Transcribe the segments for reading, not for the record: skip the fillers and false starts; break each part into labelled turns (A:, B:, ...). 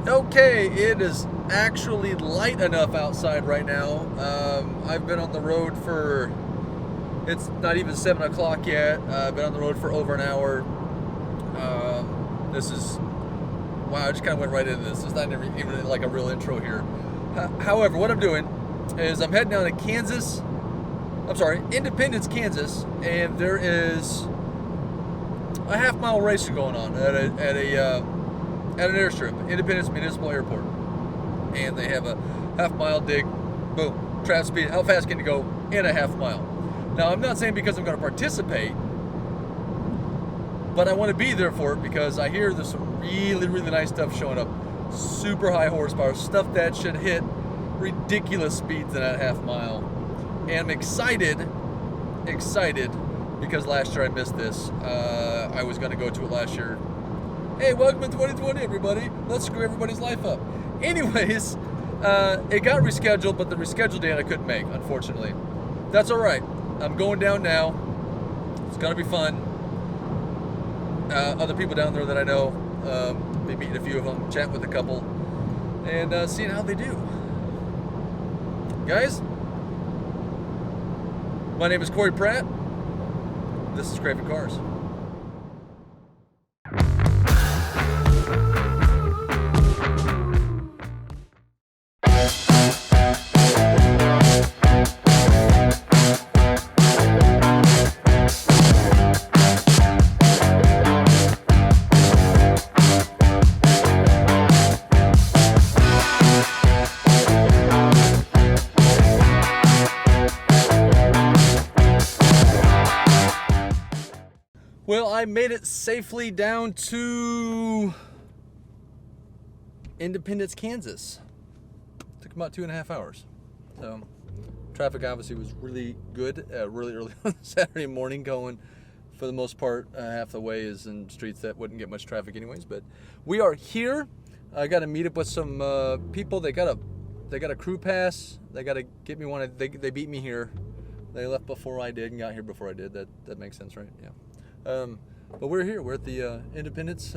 A: Okay, it is actually light enough outside right now. I've been on the road for, it's not even 7 o'clock yet. I've been on the road for over an hour. This is, wow, I just kind of went right into this. It's not even like a real intro here. However, what I'm doing is I'm heading down to Independence, Kansas, and there is a half-mile race going on at an airstrip, Independence Municipal Airport, and they have a half-mile dig, boom, trap speed. How fast can you go in a half mile? Now, I'm not saying because I'm going to participate, but I want to be there for it because I hear there's some really, really nice stuff showing up. Super high horsepower, stuff that should hit ridiculous speeds in that half mile. And I'm excited because last year I missed this. I was going to go to it last year. Hey, welcome to 2020, everybody. Let's screw everybody's life up. Anyways, it got rescheduled, but the rescheduled date I couldn't make, unfortunately. That's all right. I'm going down now. It's going to be fun. Other people down there that I know, maybe meeting a few of them, chatting with a couple, and seeing how they do. Guys, my name is Corey Pratt. This is Craving Cars. Well, I made it safely down to Independence, Kansas. Took about 2.5 hours. So, traffic obviously was really good, really early on Saturday morning, going for the most part. Half the way is in streets that wouldn't get much traffic anyways. But we are here. I got to meet up with some people. They got a crew pass. They got to get me one. They beat me here. They left before I did and got here before I did. That makes sense, right? Yeah. But we're here. We're at the Independence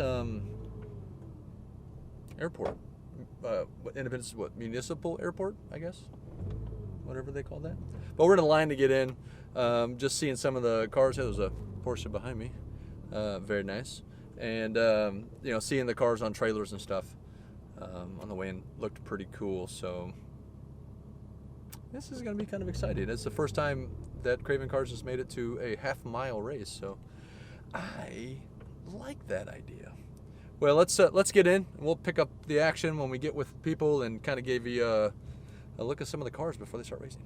A: Airport. Independence Municipal Airport, I guess, whatever they call that. But we're in a line to get in. Just seeing some of the cars. There's a Porsche behind me. Very nice. And seeing the cars on trailers and stuff on the way in looked pretty cool. So this is going to be kind of exciting. It's the first time that Craving Cars has made it to a half-mile race. So I like that idea. Well, let's get in, and we'll pick up the action when we get with people and kind of give you a look at some of the cars before they start racing.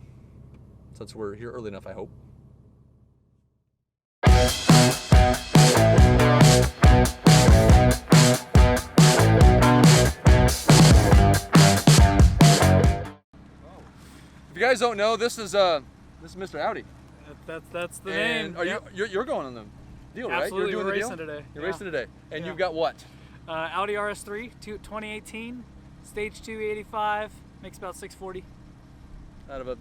A: Since we're here early enough, I hope. If you guys don't know, this is Mr. Audi.
B: That's the name.
A: You're going on the deal, right?
B: Absolutely,
A: You're doing
B: we're
A: the deal?
B: racing today.
A: You're racing today, and you've got what?
B: Audi RS3 2018, stage 285, makes about 640.
A: Out of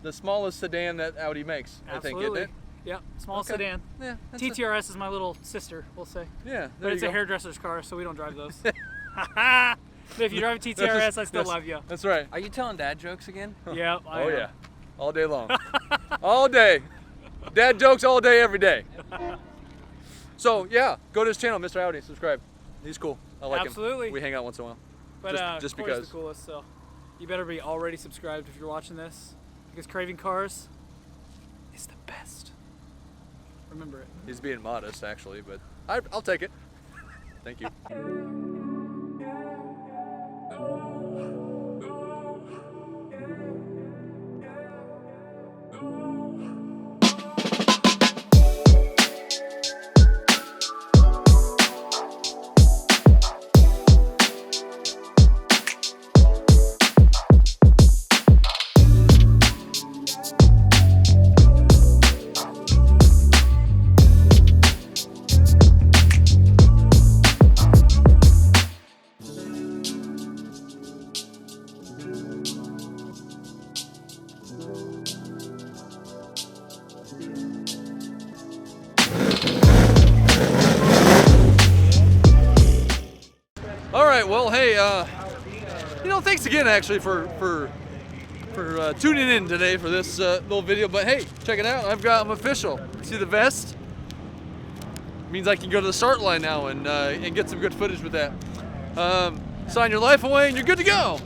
A: the smallest sedan that Audi makes,
B: Absolutely.
A: I think, isn't it?
B: Yeah, small sedan.
A: Yeah.
B: TTRS is my little sister, we'll say.
A: Yeah,
B: but it's a hairdresser's car, so we don't drive those. But if you drive a TTRS, I still love you.
A: That's right.
C: Are you telling dad jokes again?
B: Yeah, I am.
A: Yeah, all day long. All day. Dad jokes all day, every day. So yeah, go to his channel, Mr. Audi. Subscribe. He's cool. I like him.
B: Absolutely.
A: We hang out once in a while.
B: But
A: just
B: Corey's
A: because.
B: the coolest, so you better be already subscribed if you're watching this, because Craving Cars is the best. Remember it.
A: He's being modest, actually, but I'll take it. Thank you. Hey, thanks again actually for tuning in today for this little video. But hey, check it out. I'm official. See the vest? Means I can go to the start line now and get some good footage with that. Sign your life away and you're good to go.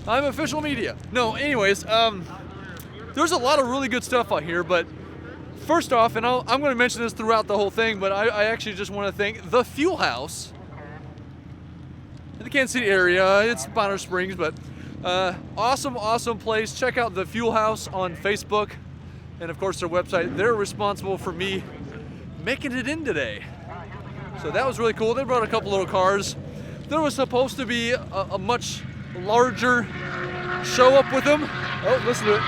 A: I'm official media. No, anyways, there's a lot of really good stuff out here, but first off, and I'm going to mention this throughout the whole thing, but I actually just want to thank the Fuel House in the Kansas City area. It's Bonner Springs, but awesome place. Check out the Fuel House on Facebook and of course their website. They're responsible for me making it in today. So that was really cool. They brought a couple little cars. There was supposed to be a much larger show up with them. Oh, listen to it.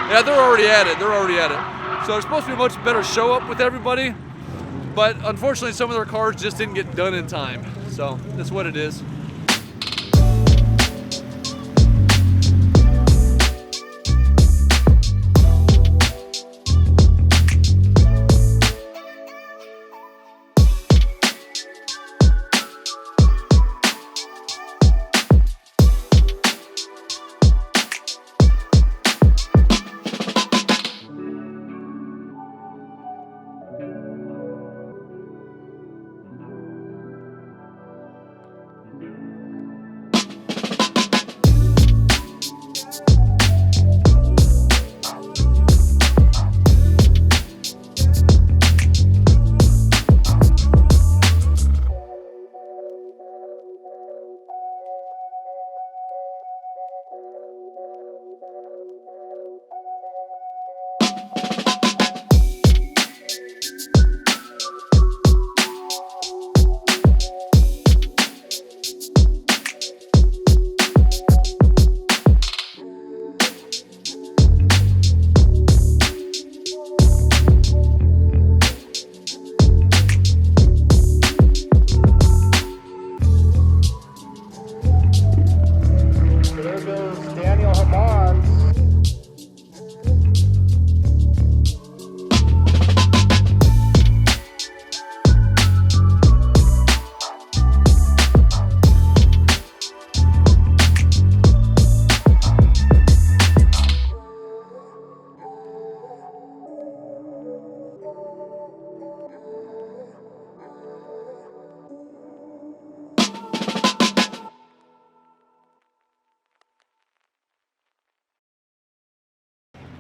A: Yeah, they're already at it. So there's supposed to be a much better show up with everybody, but unfortunately some of their cars just didn't get done in time. So that's what it is.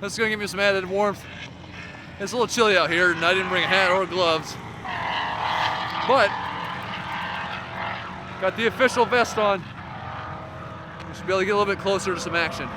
A: This is gonna give me some added warmth. It's a little chilly out here and I didn't bring a hat or gloves. But, got the official vest on. We should be able to get a little bit closer to some action.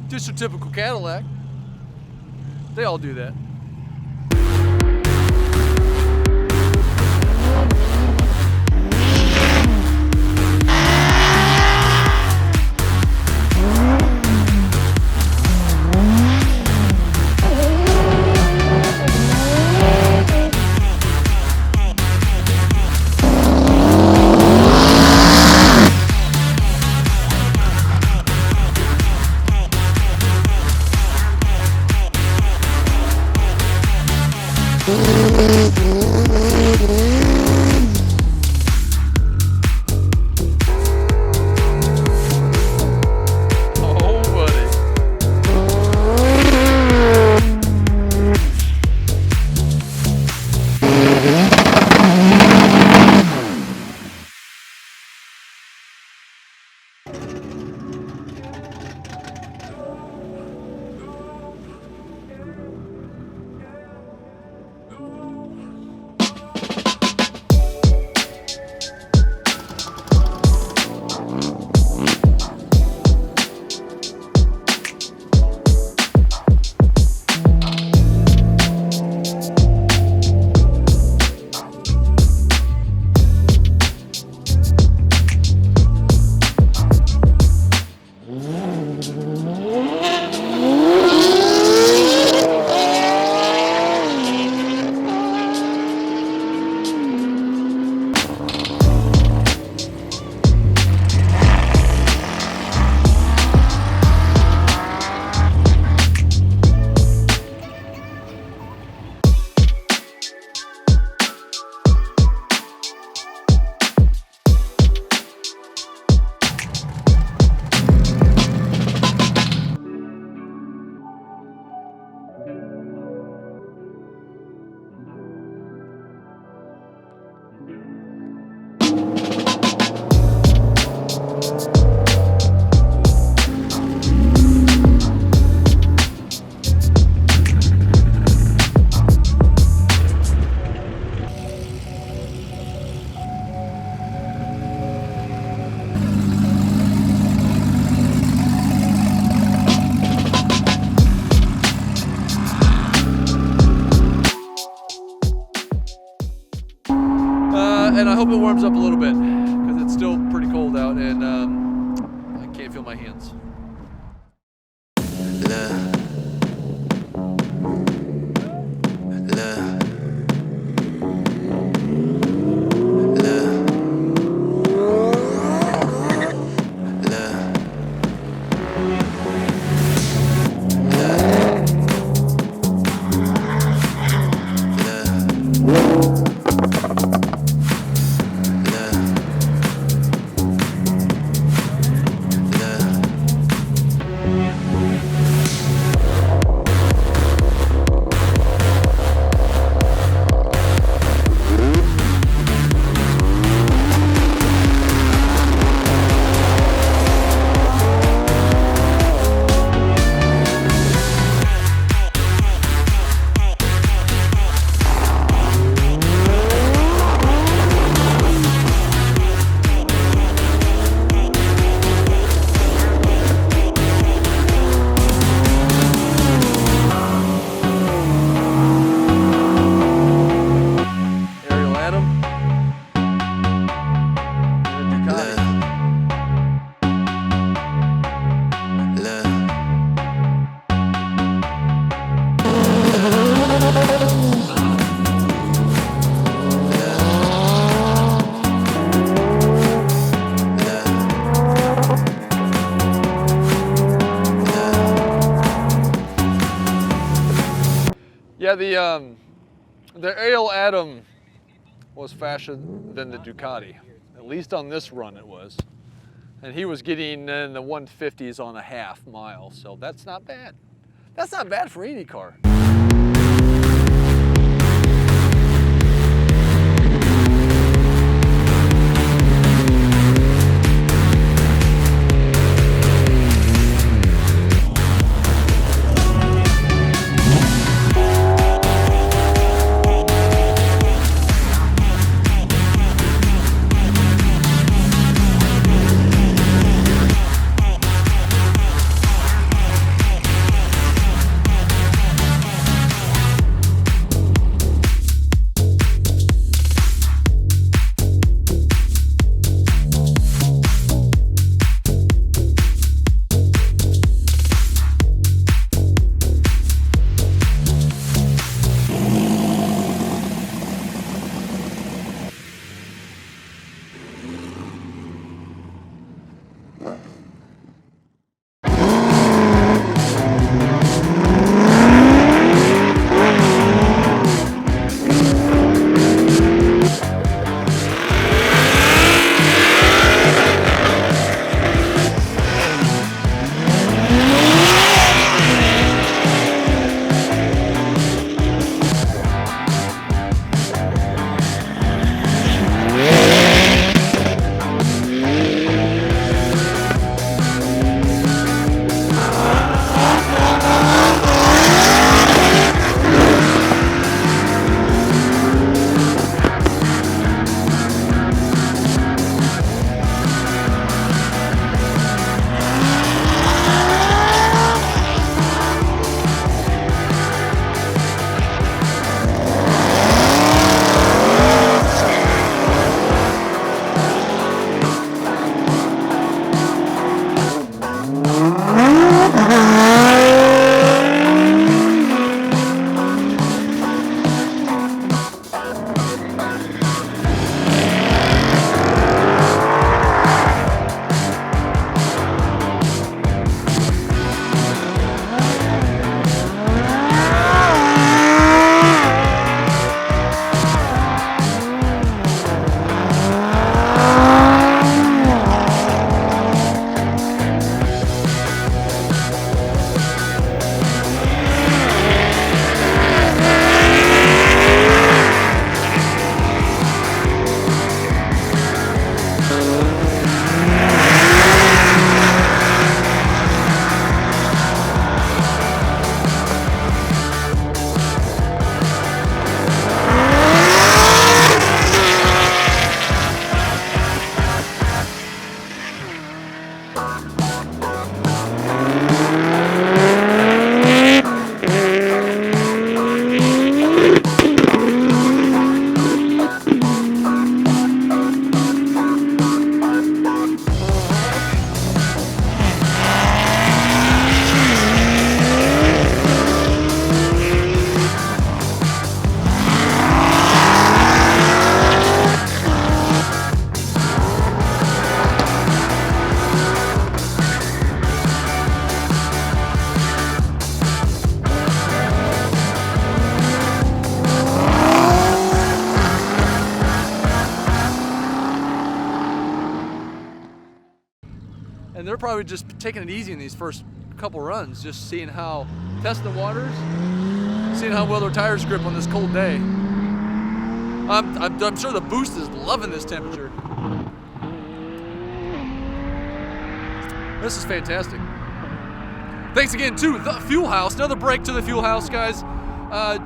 A: Just your typical Cadillac. They all do that. and I hope it warms up a little bit because it's still pretty cold out, and I can't feel my hands. Yeah, the Ariel Atom was faster than the Ducati. At least on this run it was. And he was getting in the 150s on a half mile, so that's not bad. That's not bad for any car. and they're probably just taking it easy in these first couple runs, just seeing how, testing the waters, seeing how well their tires grip on this cold day. I'm sure the boost is loving this temperature. This is fantastic. Thanks again to The Fuel House. Another break to The Fuel House, guys.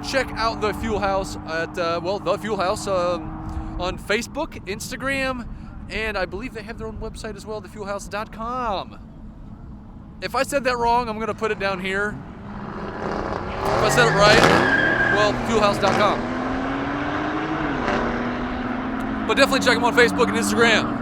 A: Check out The Fuel House at, The Fuel House on Facebook, Instagram, and I believe they have their own website as well, thefuelhouse.com. If I said that wrong, I'm going to put it down here. If I said it right, well, thefuelhouse.com. But definitely check them on Facebook and Instagram.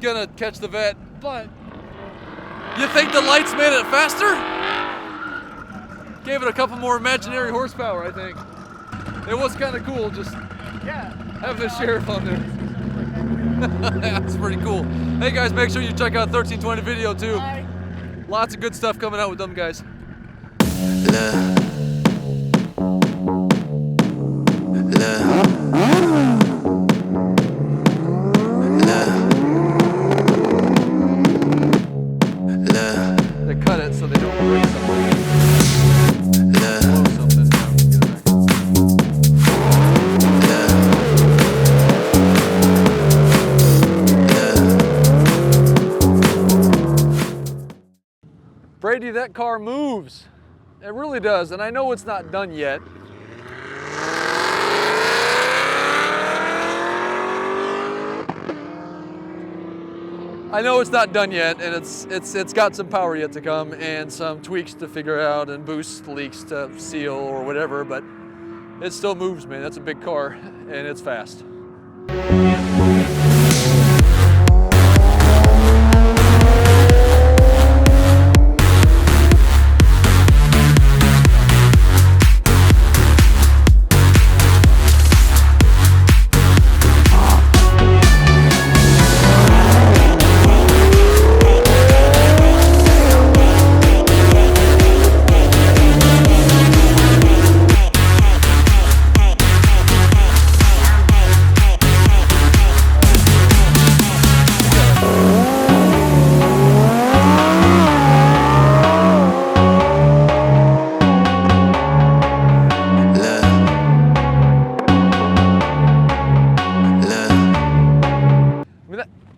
A: gonna catch the vet, but you think the lights made it faster? Gave it a couple more imaginary horsepower, I think. It was kind of cool just having the sheriff on there. That's pretty cool. Hey guys, make sure you check out 1320 video too.
B: Bye.
A: Lots of good stuff coming out with them guys. They cut it so they don't break something. Blow something down, get it back. Brady, that car moves. It really does, and I know it's not done yet. I know it's not done yet, and it's got some power yet to come and some tweaks to figure out and boost leaks to seal or whatever, but it still moves, man. That's a big car, and it's fast.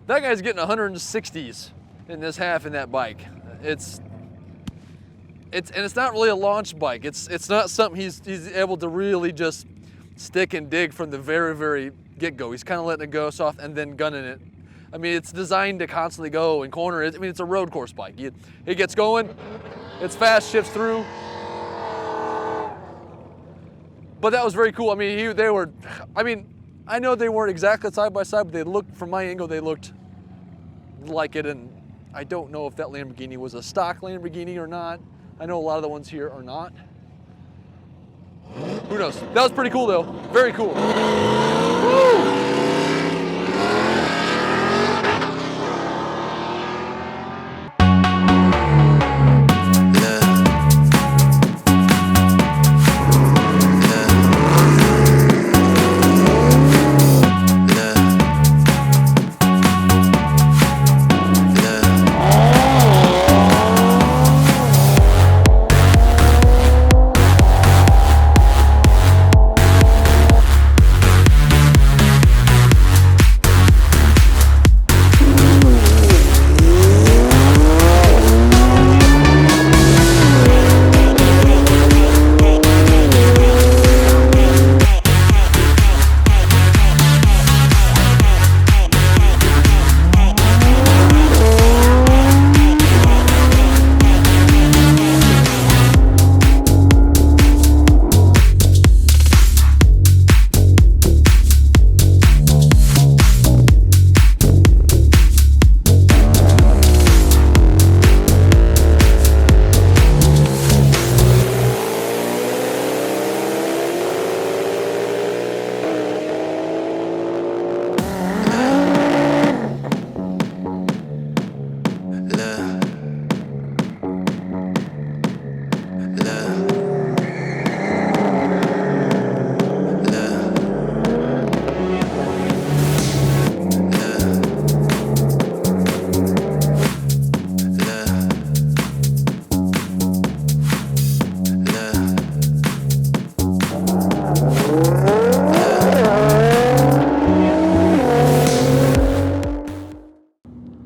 A: That guy's getting 160s in this half in that bike. It's not really a launch bike. It's not something he's able to really just stick and dig from the very get-go. He's kind of letting it go soft and then gunning it. I mean, it's designed to constantly go and corner. I mean, it's a road course bike. It gets going, it's fast, shifts through. But that was very cool. I mean, I know they weren't exactly side by side, but they looked, from my angle, they looked like it. And I don't know if that Lamborghini was a stock Lamborghini or not. I know a lot of the ones here are not. Who knows? That was pretty cool though. Very cool. Woo!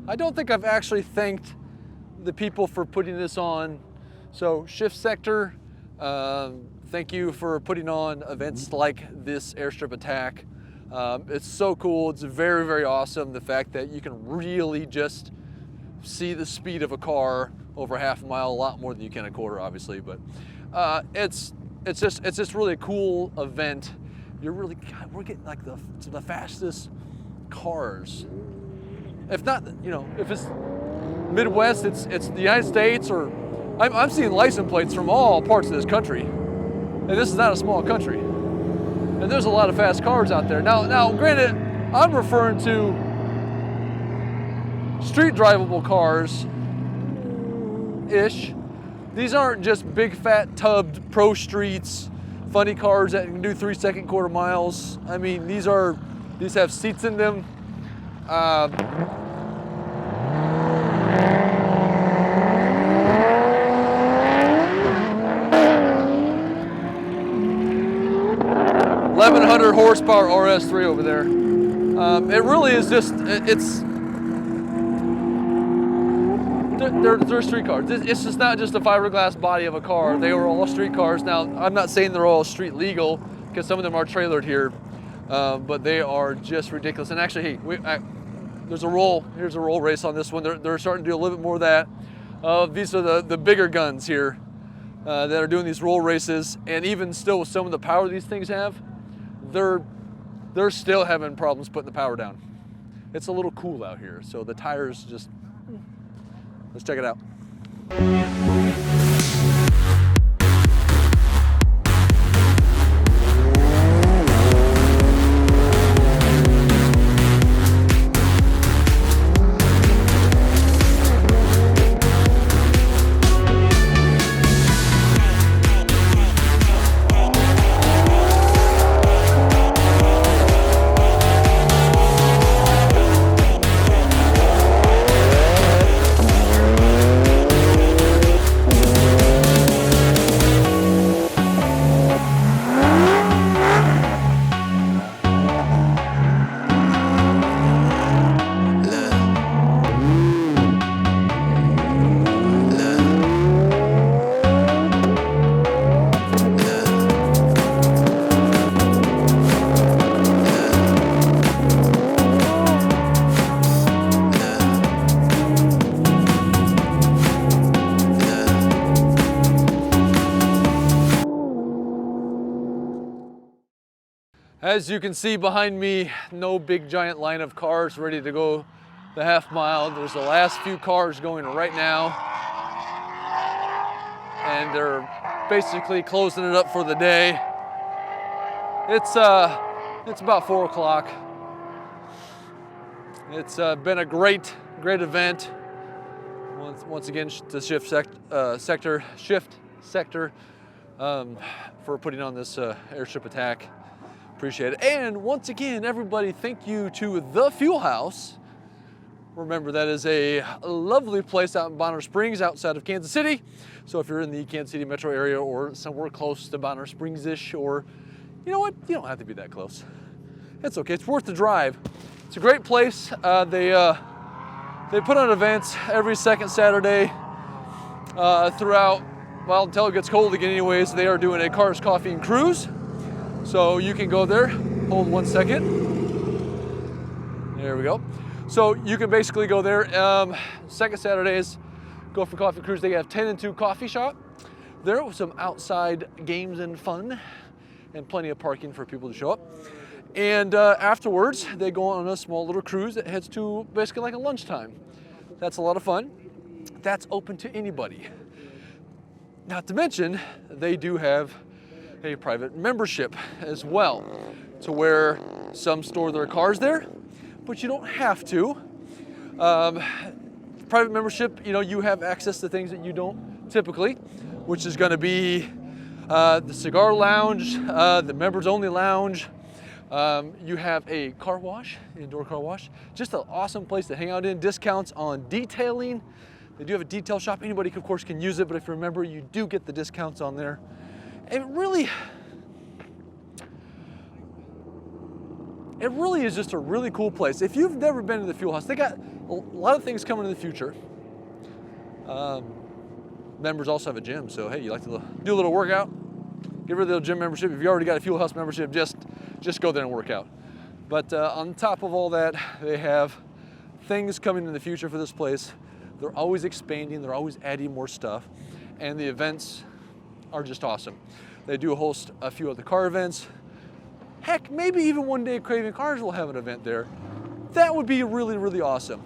A: I don't think I've actually thanked the people for putting this on. So Shift S3ctor, thank you for putting on events like this Airstrip Attack. It's so cool. It's very, very awesome. The fact that you can really just see the speed of a car over half a mile, a lot more than you can a quarter, obviously. But it's just really a cool event. You're really, God, we're getting like the fastest cars if not, you know, if it's Midwest, it's the United States, or I'm seeing license plates from all parts of this country. And this is not a small country. And there's a lot of fast cars out there. Now, granted, I'm referring to street drivable cars-ish. These aren't just big fat tubbed pro streets, funny cars that can do 3-second quarter miles. I mean, these have seats in them. 1100 horsepower RS3 over there. It really is just, they're street cars. It's just not just a fiberglass body of a car. They are all street cars. Now, I'm not saying they're all street legal, because some of them are trailered here, but they are just ridiculous. And actually, hey, here's a roll race on this one. They're starting to do a little bit more of that. These are the bigger guns here that are doing these roll races, and even still with some of the power these things have, they're still having problems putting the power down. It's a little cool out here, so the tires just, let's check it out. As you can see behind me, no big giant line of cars ready to go the half mile. There's the last few cars going right now, and they're basically closing it up for the day. It's about 4 o'clock. It's been a great event. Once again, the Shift Sector for putting on this Airstrip Attack. Appreciate it. And once again, everybody, thank you to the Fuel House. Remember, that is a lovely place out in Bonner Springs, outside of Kansas City. So if you're in the Kansas City metro area or somewhere close to Bonner Springs-ish, or you know what, you don't have to be that close. It's okay, it's worth the drive. It's a great place. They put on events every second Saturday throughout, well, until it gets cold again anyways. They are doing a Cars, Coffee, and Cruise. So you can go there, hold 1 second. There we go. So you can basically go there. Second Saturdays, go for Coffee Cruise. They have 10 and 2 coffee shop. There with some outside games and fun, and plenty of parking for people to show up. And afterwards, they go on a small little cruise that heads to basically like a lunchtime. That's a lot of fun. That's open to anybody. Not to mention, they do have a private membership as well, to where some store their cars there, but you don't have to. Private membership, you know, you have access to things that you don't typically, which is going to be the cigar lounge, the members only lounge. You have a car wash, indoor car wash, just an awesome place to hang out in. Discounts on detailing. They do have a detail shop. Anybody, of course, can use it, but if you remember, you do get the discounts on there. It really is just a really cool place. If you've never been to the Fuel House, they got a lot of things coming in the future. Members also have a gym, so hey, you like to do a little workout, get rid of the gym membership. If you already got a Fuel House membership, just go there and work out. But on top of all that, they have things coming in the future for this place. They're always expanding, they're always adding more stuff, and the events are just awesome. They do host a few other car events. Heck, maybe even one day Craving Cars will have an event there. That would be really, really awesome.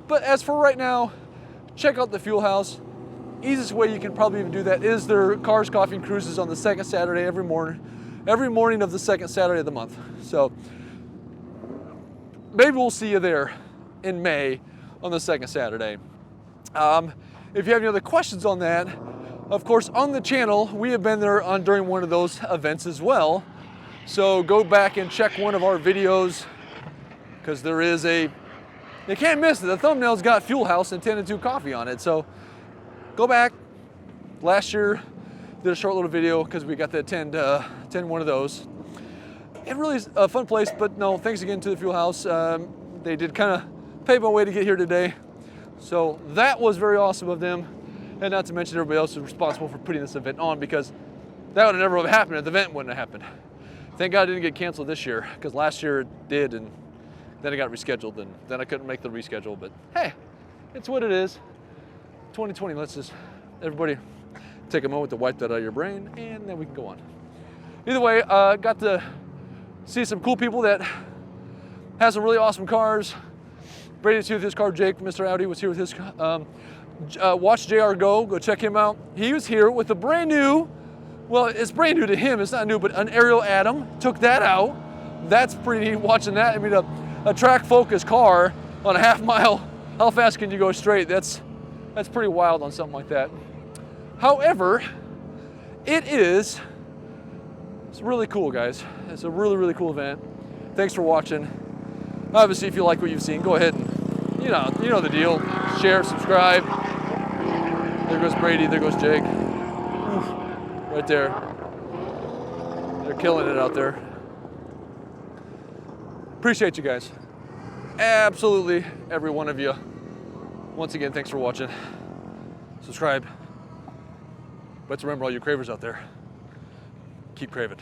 A: But as for right now, check out the Fuel House. Easiest way you can probably even do that is their Cars, Coffee, and Cruises on the second Saturday every morning of the second Saturday of the month. So maybe we'll see you there in May on the second Saturday. If you have any other questions on that, of course, on the channel, we have been there during one of those events as well. So go back and check one of our videos, because there is you can't miss it. The thumbnail's got Fuel House and 10 and 2 coffee on it. So go back. Last year, did a short little video because we got to attend one of those. It really is a fun place, but no, thanks again to the Fuel House. They did kind of pave my way to get here today. So that was very awesome of them. And not to mention everybody else who's responsible for putting this event on, because that would have never have happened if the event wouldn't have happened. Thank God it didn't get canceled this year, because last year it did, and then it got rescheduled, and then I couldn't make the reschedule. But hey, it's what it is. 2020, let's just, everybody take a moment to wipe that out of your brain, and then we can go on. Either way, got to see some cool people that have some really awesome cars. Brady's here with his car. Jake, Mr. Audi, was here with his watch JR go check him out. He was here with a brand new, well, it's brand new to him, it's not new, but an Aerial Atom. Took that out. That's pretty neat watching that. I mean, a track focus car on a half mile, how fast can you go straight? That's pretty wild on something like that. However, it's really cool, guys. It's a really, really cool event. Thanks for watching. Obviously, if you like what you've seen, go ahead and, you know the deal. Share, subscribe. There goes Brady, there goes Jake. Oof, right there. They're killing it out there. Appreciate you guys. Absolutely every one of you. Once again, thanks for watching. Subscribe. Let's remember all you cravers out there. Keep craving.